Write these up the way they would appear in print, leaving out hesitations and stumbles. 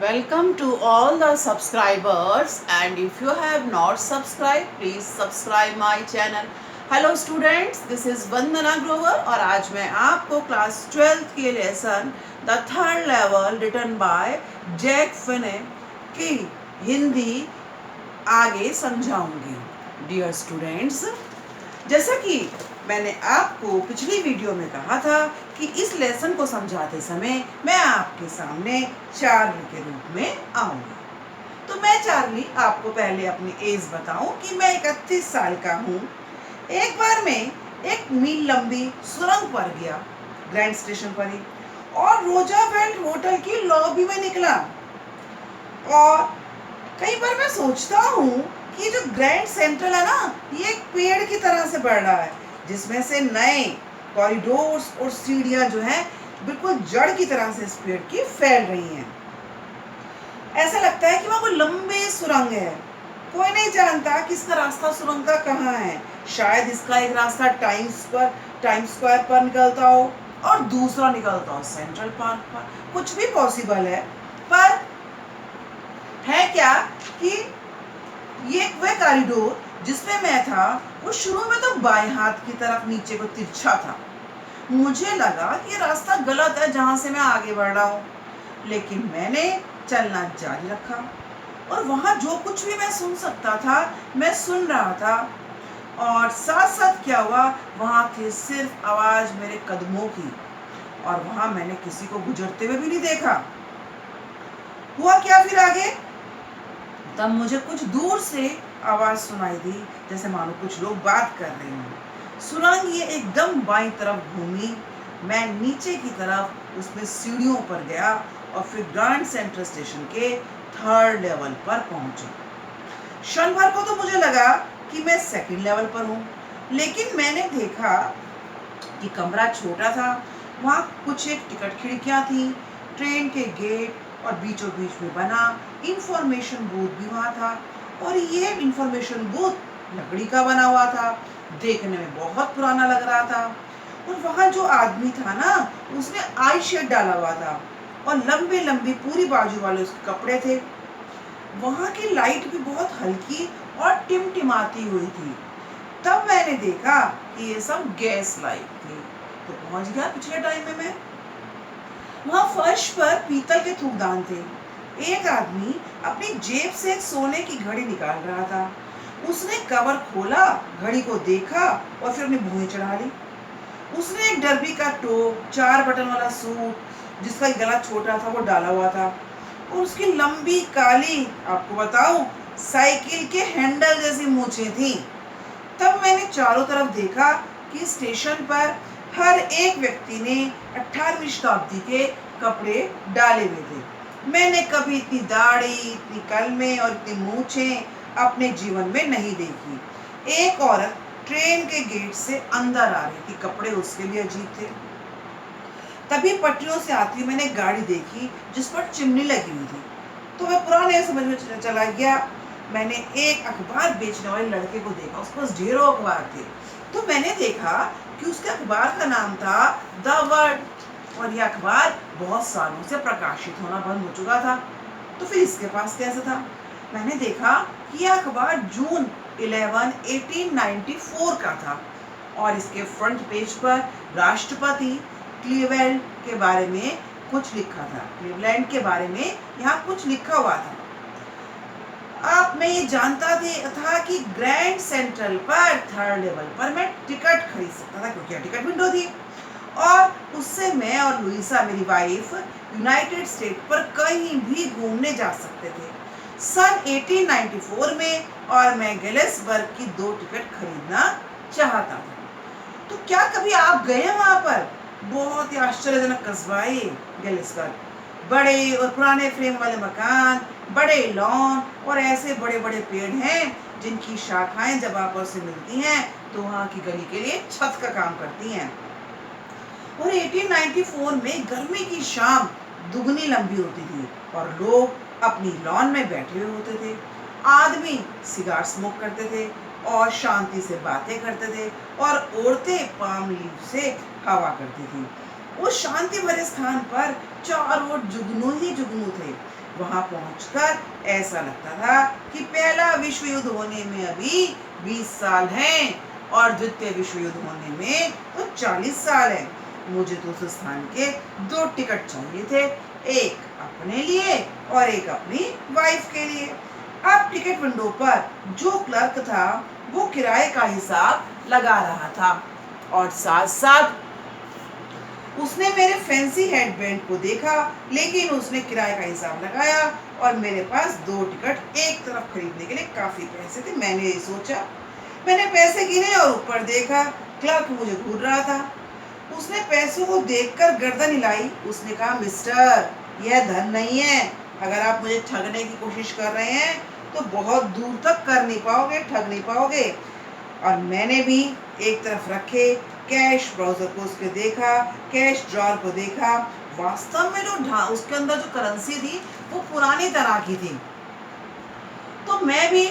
Welcome to all the subscribers, and if you have not subscribed, please subscribe my channel. Hello students, this is Vandana Grover और आज मैं आपको class 12th के lesson the third level written by Jack Finney की हिंदी आगे समझाऊंगी। Dear students, जैसा कि मैंने आपको पिछली वीडियो में कहा था कि इस लेसन को समझाते समय मैं आपके सामने चार्ली के रूप में आऊंगी। तो मैं चार्ली आपको पहले अपनी एज बताऊं कि मैं 31 साल का हूँ। एक बार मैं एक मील लंबी सुरंग पर गया, ग्रैंड स्टेशन पर ही, और रोजावेल्ट होटल की लॉबी में निकला। और कई बार मैं सोचता हूँ कि जो ग्रैंड सेंट्रल है ना, ये एक पेड़ की तरह से बढ़ रहा है, जिसमें से नए कॉरिडोर्स और सीढ़ियां जो हैं बिल्कुल जड़ की तरह से इस पेड़ की फैल रही हैं। ऐसा लगता है कि वहाँ कोई लंबी सुरंग है। कोई नहीं जानता कि इसका रास्ता सुरंग का कहाँ है। शायद इसका एक रास्ता टाइम स्क्वायर पर निकलता हो और दूसरा निकलता हो सेंट्रल पार्क पर। कुछ भी पॉसिबल है, पर है क्या कि ये वह कॉरिडोर जिसमें मैं था, वो शुरू में तो बाएं हाथ की तरफ नीचे को तिरछा था। मुझे लगा कि रास्ता गलत है जहां से मैं आगे बढ़ रहा हूँ, लेकिन मैंने चलना जारी रखा और वहां जो कुछ भी मैं सुन सकता था मैं सुन रहा था। और साथ साथ क्या हुआ, वहां थी सिर्फ आवाज मेरे कदमों की, और वहां मैंने किसी को गुजरते हुए भी नहीं देखा। हुआ क्या फिर आगे, तब मुझे कुछ दूर से आवाज सुनाई दी, जैसे मानो कुछ लोग बात कर रहे हैं। सुरंग ये एकदम बाईं तरफ घूमी। मैं नीचे की तरफ उसमें सीढ़ियों पर गया और फिर ग्रैंड सेंट्रल स्टेशन के थर्ड लेवल पर पहुंचा। क्षण भर को तो मुझे लगा कि मैं सेकंड लेवल पर हूँ, लेकिन मैंने देखा कि कमरा छोटा था। वहाँ कुछ एक टिकट खिड़कियाँ थी, ट्रेन के गेट और बीचों बीच में बना इंफॉर्मेशन बूथ भी वहाँ था। और ये इंफॉर्मेशन बूथ लकड़ी का बना हुआ था, देखने में बहुत पुराना लग रहा था। और वहाँ जो आदमी था ना, उसने आई शेड डाला हुआ था और लंबे लंबे पूरी बाजू वाले उसके कपड़े थे। वहाँ की लाइट भी बहुत हल्की और टिमटिमाती हुई थी। तब मैंने देखा कि ये सब गैस लाइट थी। तो पहुंच गया पिछले टाइम में मैं। वहाँ फर्श पर पीतल के थूकदान थे। एक आदमी अपनी जेब से एक सोने की घड़ी निकाल रहा था। उसने कवर खोला, घड़ी को देखा और फिर अपनी भुएं चढ़ा ली। उसने एक डर्बी का टोप, 4 बटन वाला सूट जिसका गला छोटा था वो डाला हुआ था, और उसकी लंबी काली, आपको बताऊं, साइकिल के हैंडल जैसी मूछें थी। तब मैंने चारों तरफ देखा कि स्टेशन पर हर एक व्यक्ति ने 18वीं शताब्दी के कपड़े डाले हुए थे। मैंने कभी इतनी दाढ़ी, इतनी कलमें और इतनी मूछें अपने जीवन में नहीं देखी। एक औरत ट्रेन के गेट से अंदर आ रही थी, कपड़े उसके लिए अजीब थे। तभी पटरियों से आती मैंने गाड़ी देखी जिस पर चिमनी लगी हुई थी। तो मैं पुराने समझ में चला गया। मैंने एक अखबार बेचने वाले लड़के को देखा, उसके पास ढेरों अखबार थे। तो मैंने देखा कि उसके अखबार का नाम था द वर्ल्ड, और यह अखबार बहुत सालों से प्रकाशित होना बंद हो चुका था। तो फिर इसके पास कैसे था? मैंने देखा कि यह अखबार जून 11, 1894 का था, और इसके फ्रंट पेज पर राष्ट्रपति क्लीवेलैंड के बारे में कुछ लिखा था। क्लीवलैंड के बारे में यहाँ कुछ लिखा हुआ था। अब मैं ये जानता था कि ग्रैंड सेंट्रल पर थर्ड लेवल पर मैं टिकट खरीद सकता था, क्योंकि टिकट विंडो थी, और उससे मैं और लुइसा, मेरी वाइफ, यूनाइटेड स्टेट पर कहीं भी घूमने जा सकते थे सन 1894 में। और मैं गेलेसबर्ग की 2 टिकट खरीदना चाहता था। तो क्या कभी आप गए हैं वहां पर? बहुत ही आश्चर्यजनक कस्बा है गेलेसबर्ग। बड़े और पुराने फ्रेम वाले मकान, बड़े लॉन और ऐसे बड़े बड़े पेड़ हैं जिनकी शाखाएं जब आपस से मिलती हैं तो वहां की गली के लिए छत का काम करती हैं। और 1894 में गर्मी की शाम दुगनी लंबी होती थी और लोग अपनी लॉन में बैठे हुए होते थे। आदमी सिगार स्मोक करते थे और शांति से बातें करते थे, और औरतें पाम लीव से हवा करती थी। उस शांति भरे स्थान पर चारों ओर जुगनू ही जुगनू थे। वहां पहुंचकर ऐसा लगता था कि पहला विश्व युद्ध होने में अभी 20 साल हैं और द्वितीय विश्व युद्ध होने में तो 40 साल है। मुझे तो उस स्थान के 2 टिकट चाहिए थे, एक अपने लिए और एक अपनी वाइफ के लिए। अब टिकट विंडो पर जो क्लर्क था वो किराए का हिसाब लगा रहा था और साथ साथ उसने मेरे फैंसी हेडबैंड को देखा, लेकिन उसने किराए का हिसाब लगाया और मेरे पास 2 टिकट एक तरफ खरीदने के लिए काफी पैसे थे। मैंने ये सोचा, मैंने पैसे गिने और ऊपर देखा, क्लर्क मुझे घूर रहा था। उसने पैसों को देखकर गर्दन हिलाई। उसने कहा, मिस्टर, यह धन नहीं है। अगर आप मुझे ठगने की कोशिश कर रहे हैं तो बहुत दूर तक कर नहीं पाओगे, ठग नहीं पाओगे। और मैंने भी एक तरफ रखे कैश ब्राउजर को उसके देखा, कैश ड्रॉर को देखा। वास्तव में जो उसके अंदर जो करेंसी थी वो पुरानी तरह की थी। तो मैं भी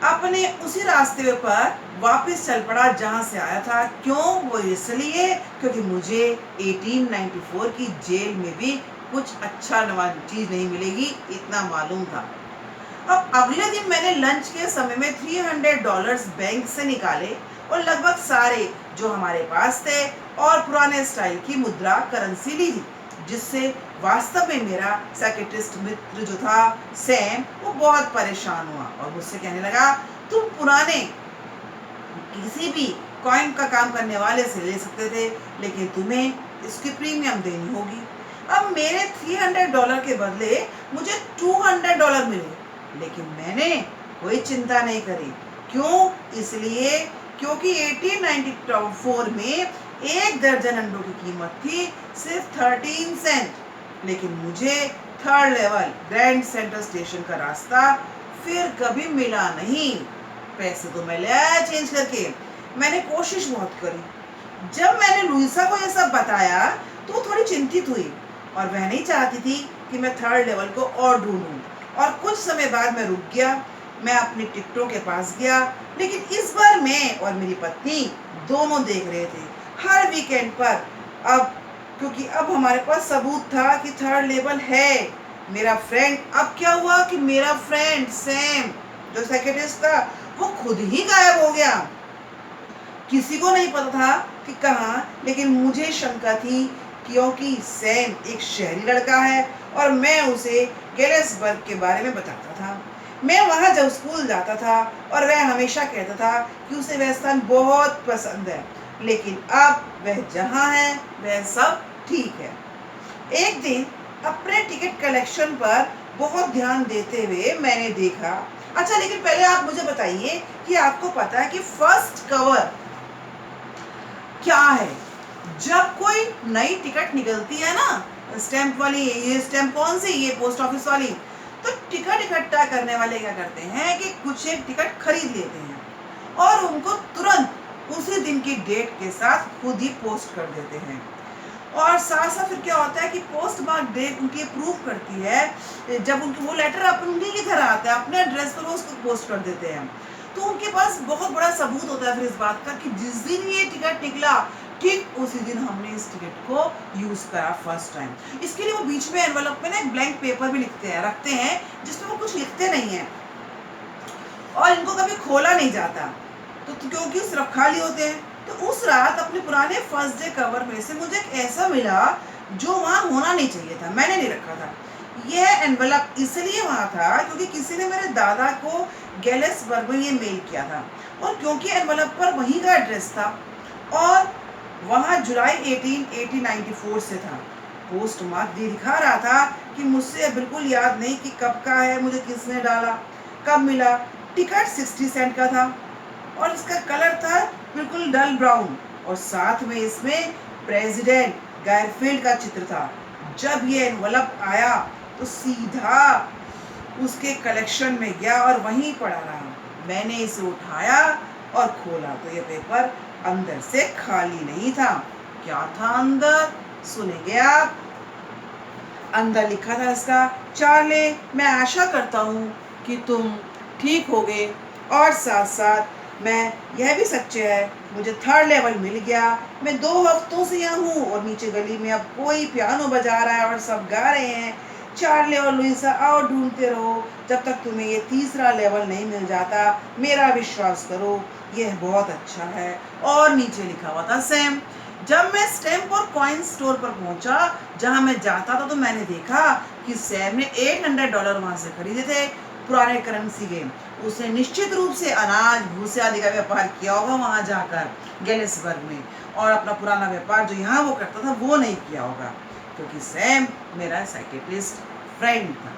अपने उसी रास्ते पर वापस चल पड़ा जहां से आया था। क्यों? वो इसलिए क्योंकि मुझे 1894 की जेल में भी कुछ अच्छा चीज नहीं मिलेगी, इतना मालूम था। अब अगले दिन मैंने लंच के समय में $300 बैंक से निकाले और लगभग सारे जो हमारे पास थे और पुराने स्टाइल की मुद्रा करेंसी ली थी, जिससे वास्तव में मेरा साइकियाट्रिस्ट मित्र जो था सैम, वो बहुत परेशान हुआ और मुझसे कहने लगा, तुम पुराने किसी भी कॉइन का काम करने वाले से ले सकते थे, लेकिन तुम्हें इसकी प्रीमियम देनी होगी। अब मेरे $300 के बदले मुझे $200 मिले, लेकिन मैंने कोई चिंता नहीं करी। क्यों? इसलिए क्योंकि 1894 में 1 दर्जन अंडों की कीमत थी सिर्फ 13 सेंट, लेकिन मुझे 3rd level grand central station का रास्ता फिर कभी मिला नहीं। पैसे तो मैं ले आया चेंज करके। मैंने कोशिश बहुत करी। जब मैंने लुइसा को यह सब बताया तो वो थोड़ी चिंतित हुई और वह नहीं चाहती थी कि मैं 3rd लेवल को और ढूंढूं। और कुछ समय बाद मैं रुक गया। मैं अपनी टिकटों के पास गया, लेकिन इस बार मैं और मेरी पत्नी दोनों देख रहे थे हर वीकेंड पर। अब क्योंकि अब हमारे पास सबूत था कि 3rd लेवल है। मेरा फ्रेंड, अब क्या हुआ कि मेरा फ्रेंड सैम जो साइकियाट्रिस्ट था वो खुद ही गायब हो गया। किसी को नहीं पता था कि कहाँ, लेकिन मुझे शंका थी क्योंकि सैम एक शहरी लड़का है और मैं उसे गेलेसबर्ग के बारे में बताता था। मैं वहाँ जब स्कूल जाता था और वह हमेशा कहता था कि उसे वह स्थान बहुत पसंद है, लेकिन अब वह जहाँ है वह सब ठीक है। एक दिन अपने टिकट कलेक्शन पर बहुत ध्यान देते हुए मैंने देखा। अच्छा, लेकिन पहले आप मुझे बताइए कि आपको पता है कि फर्स्ट कवर क्या है? जब कोई नई टिकट निकलती है ना, स्टैंप वाली, ये स्टैंप कौन सी? ये पोस्ट ऑफिस वाली। तो टिकट इकट्ठा करने वाले क्या करते हैं कि कुछ एक टिकट खरीद लेते हैं और उनको तुरंत उसी दिन की डेट के साथ खुद ही पोस्ट कर देते हैं। और साथ साथ फिर क्या होता है कि पोस्ट मार्क डेट उनकी प्रूफ करती है। जब उनकी वो लेटर अपने की घर आता है, अपने एड्रेस पर वो उसको पोस्ट कर देते हैं, तो उनके पास बहुत बड़ा सबूत होता है फिर इस बात का कि जिस दिन ये टिकट निकला ठीक उसी दिन हमने इस टिकट को यूज करा फर्स्ट टाइम। इसके लिए वो बीच में एनवेलप में ना एक ब्लैंक पेपर भी रखते हैं जिसमें वो कुछ लिखते नहीं है और इनको कभी खोला नहीं जाता, तो क्योंकि सिर्फ खाली होते हैं। तो उस रात अपने पुराने फर्स्ट डे कवर में से मुझे एक ऐसा मिला जो वहाँ होना नहीं चाहिए था, मैंने नहीं रखा था। यह एनवेलप इसलिए वहाँ था क्योंकि किसी ने मेरे दादा को गेलेसबर्ग में ये मेल किया था और क्योंकि एनवेलप पर वहीं का एड्रेस था और वहाँ जुलाई 1894 से था। पोस्ट मार्क दिखा रहा था कि मुझसे बिल्कुल याद नहीं कि कब का है, मुझे किसने डाला, कब मिला। टिकट 60 सेंट का था और इसका कलर था बिल्कुल डल ब्राउन और साथ में इसमें प्रेसिडेंट गारफील्ड का चित्र था। जब ये एनवेलप आया तो सीधा उसके कलेक्शन में गया और वहीं पड़ा रहा। मैंने इसे उठाया और खोला तो ये पेपर अंदर से खाली नहीं था। क्या था अंदर? सुनेंगे आप। अंदर लिखा था इसका, चार्ले, मैं आशा करता हूँ कि तुम ठीक होगे और साथ साथ मैं यह भी सच्चे है मुझे 3rd लेवल मिल गया। मैं 2 हफ्तों से यहाँ हूँ और नीचे गली में अब कोई पियानो बजा रहा है और सब गा रहे हैं 4 लेवल लुइसा और ढूंढते रहो जब तक तुम्हें ये तीसरा लेवल नहीं मिल जाता। मेरा विश्वास करो, यह बहुत अच्छा है। और नीचे लिखा हुआ था सेम। जब मैं स्टैम्प और कॉइन स्टोर पर पहुंचा जहां मैं जाता था, तो मैंने देखा कि सैम ने $800 वहां से खरीदे थे, पुराने करेंसी के। उसने निश्चित रूप से अनाज भूसे आदि का व्यापार किया होगा वहां जाकर गेलिसबर्ग में, और अपना पुराना व्यापार जो यहाँ वो करता था वो नहीं किया होगा, क्योंकि सैम मेरा साइकियाट्रिस्ट फ्रेंड था।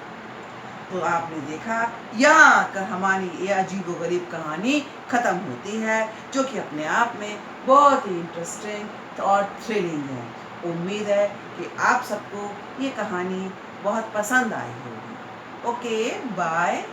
तो आपने देखा, यहाँ आकर हमारी ये अजीबोगरीब कहानी खत्म होती है, जो कि अपने आप में बहुत ही इंटरेस्टिंग और थ्रिलिंग है। उम्मीद है कि आप सबको ये कहानी बहुत पसंद आई होगी। Okay, bye.